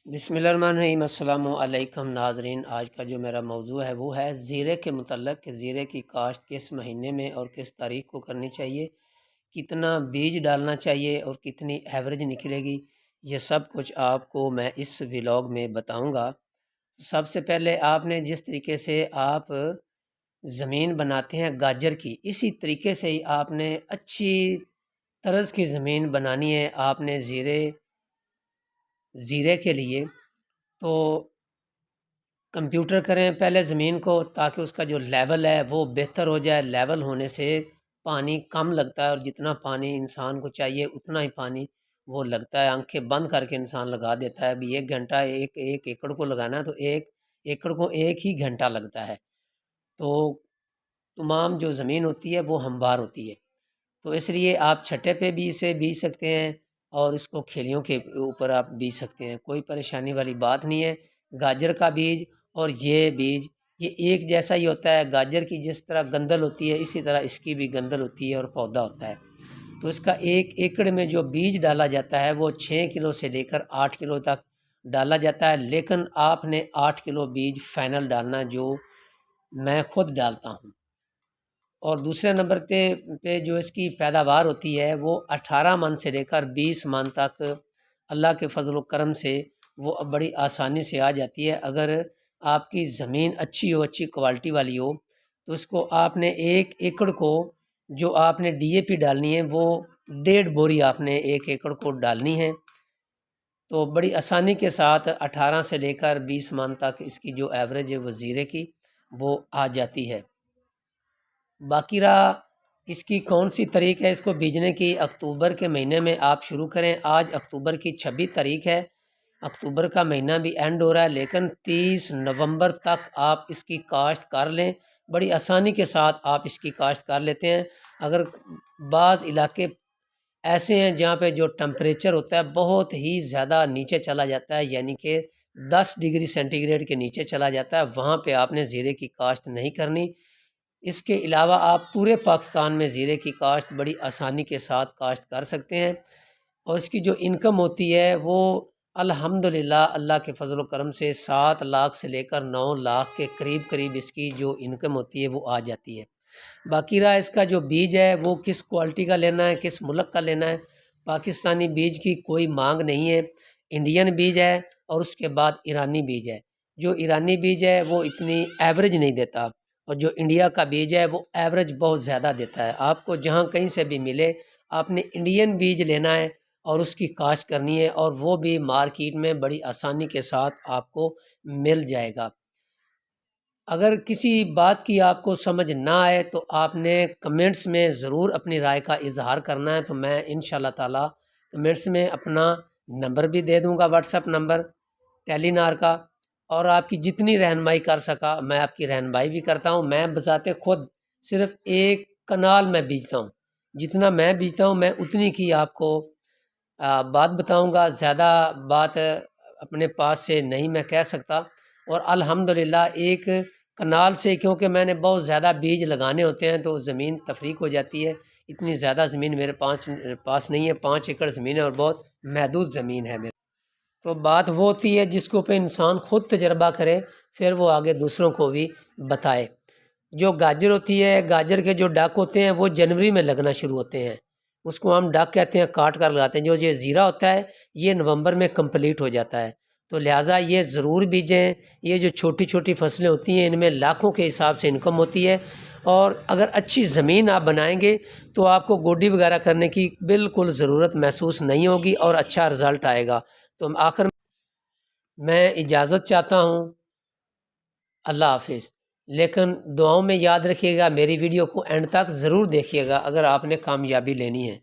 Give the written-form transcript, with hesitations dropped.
بسم اللہ الرحمن الرحیم۔ السلام علیکم ناظرین، آج کا جو میرا موضوع ہے وہ ہے زیرے کے متعلق کہ زیرے کی کاشت کس مہینے میں اور کس تاریخ کو کرنی چاہیے، کتنا بیج ڈالنا چاہیے اور کتنی ایوریج نکلے گی، یہ سب کچھ آپ کو میں اس ولاگ میں بتاؤں گا۔ سب سے پہلے آپ نے جس طریقے سے آپ زمین بناتے ہیں گاجر کی، اسی طریقے سے ہی آپ نے اچھی طرز کی زمین بنانی ہے۔ آپ نے زیرے کے لیے تو کمپیوٹر کریں پہلے زمین کو، تاکہ اس کا جو لیول ہے وہ بہتر ہو جائے۔ لیول ہونے سے پانی کم لگتا ہے، اور جتنا پانی انسان کو چاہیے اتنا ہی پانی وہ لگتا ہے۔ آنکھیں بند کر کے انسان لگا دیتا ہے، ابھی 1 گھنٹہ ایک ایکڑ کو لگانا ہے تو 1 ایکڑ کو 1 ہی گھنٹہ لگتا ہے۔ تو تمام جو زمین ہوتی ہے وہ ہموار ہوتی ہے، تو اس لیے آپ چھٹے پہ بھی اسے بیج سکتے ہیں اور اس کو کھیلیوں کے اوپر آپ بیج سکتے ہیں، کوئی پریشانی والی بات نہیں ہے۔ گاجر کا بیج اور یہ بیج یہ ایک جیسا ہی ہوتا ہے۔ گاجر کی جس طرح گندل ہوتی ہے اسی طرح اس کی بھی گندل ہوتی ہے اور پودا ہوتا ہے۔ تو اس کا 1 ایکڑ میں جو بیج ڈالا جاتا ہے وہ 6 کلو سے لے کر 8 کلو تک ڈالا جاتا ہے، لیکن آپ نے 8 کلو بیج فائنل ڈالنا، جو میں خود ڈالتا ہوں۔ اور دوسرے نمبر پہ جو اس کی پیداوار ہوتی ہے وہ 18 من سے لے کر 20 من تک اللہ کے فضل و کرم سے وہ بڑی آسانی سے آ جاتی ہے۔ اگر آپ کی زمین اچھی ہو، اچھی کوالٹی والی ہو، تو اس کو آپ نے 1 ایکڑ کو جو آپ نے ڈی اے پی ڈالنی ہے وہ 1.5 بوری آپ نے 1 ایکڑ کو ڈالنی ہے۔ تو بڑی آسانی کے ساتھ 18 سے لے کر 20 من تک اس کی جو ایوریج ہے وہ زیرے کی وہ آ جاتی ہے۔ باقی رہا اس کی کون سی تاریخ ہے اس کو بیجنے کی، اکتوبر کے مہینے میں آپ شروع کریں۔ آج اکتوبر کی 26 تاریخ ہے، اکتوبر کا مہینہ بھی اینڈ ہو رہا ہے، لیکن 30 نومبر تک آپ اس کی کاشت کر لیں۔ بڑی آسانی کے ساتھ آپ اس کی کاشت کر لیتے ہیں۔ اگر بعض علاقے ایسے ہیں جہاں پہ جو ٹمپریچر ہوتا ہے بہت ہی زیادہ نیچے چلا جاتا ہے، یعنی کہ 10 ڈگری سینٹی گریڈ کے نیچے چلا جاتا ہے، وہاں پہ آپ نے زیرے کی کاشت نہیں کرنی۔ اس کے علاوہ آپ پورے پاکستان میں زیرے کی کاشت بڑی آسانی کے ساتھ کاشت کر سکتے ہیں، اور اس کی جو انکم ہوتی ہے وہ الحمدللہ اللہ کے فضل و کرم سے 7 لاکھ سے لے کر 9 لاکھ کے قریب اس کی جو انکم ہوتی ہے وہ آ جاتی ہے۔ باقی رہا اس کا جو بیج ہے وہ کس کوالٹی کا لینا ہے، کس ملک کا لینا ہے۔ پاکستانی بیج کی کوئی مانگ نہیں ہے، انڈین بیج ہے اور اس کے بعد ایرانی بیج ہے۔ جو ایرانی بیج ہے وہ اتنی ایوریج نہیں دیتا، اور جو انڈیا کا بیج ہے وہ ایوریج بہت زیادہ دیتا ہے۔ آپ کو جہاں کہیں سے بھی ملے آپ نے انڈین بیج لینا ہے اور اس کی کاشت کرنی ہے، اور وہ بھی مارکیٹ میں بڑی آسانی کے ساتھ آپ کو مل جائے گا۔ اگر کسی بات کی آپ کو سمجھ نہ آئے تو آپ نے کمنٹس میں ضرور اپنی رائے کا اظہار کرنا ہے، تو میں انشاءاللہ تعالی کمنٹس میں اپنا نمبر بھی دے دوں گا، واٹس ایپ نمبر ٹیلی نار کا، اور آپ کی جتنی رہنمائی کر سکا میں آپ کی رہنمائی بھی کرتا ہوں۔ میں بذات خود صرف 1 کنال میں بیجتا ہوں، جتنا میں بیجتا ہوں میں اتنی کی آپ کو بات بتاؤں گا، زیادہ بات اپنے پاس سے نہیں میں کہہ سکتا۔ اور الحمدللہ 1 کنال سے، کیونکہ میں نے بہت زیادہ بیج لگانے ہوتے ہیں تو زمین تفریق ہو جاتی ہے، اتنی زیادہ زمین میرے پاس نہیں ہے، 5 ایکڑ زمین ہے اور بہت محدود زمین ہے میرے۔ تو بات وہ ہوتی ہے جس کو پہ انسان خود تجربہ کرے، پھر وہ آگے دوسروں کو بھی بتائے۔ جو گاجر ہوتی ہے، گاجر کے جو ڈاک ہوتے ہیں وہ جنوری میں لگنا شروع ہوتے ہیں، اس کو ہم ڈاک کہتے ہیں، کاٹ کر لگاتے ہیں۔ جو یہ زیرہ ہوتا ہے یہ نومبر میں کمپلیٹ ہو جاتا ہے، تو لہٰذا یہ ضرور بیجیں۔ یہ جو چھوٹی چھوٹی فصلیں ہوتی ہیں ان میں لاکھوں کے حساب سے انکم ہوتی ہے، اور اگر اچھی زمین آپ بنائیں گے تو آپ کو گوڈی وغیرہ کرنے کی بالکل ضرورت محسوس نہیں ہوگی اور اچھا رزلٹ آئے گا۔ تو آخر میں اجازت چاہتا ہوں، اللہ حافظ۔ لیکن دعاؤں میں یاد رکھیے گا، میری ویڈیو کو اینڈ تک ضرور دیکھیے گا اگر آپ نے کامیابی لینی ہے۔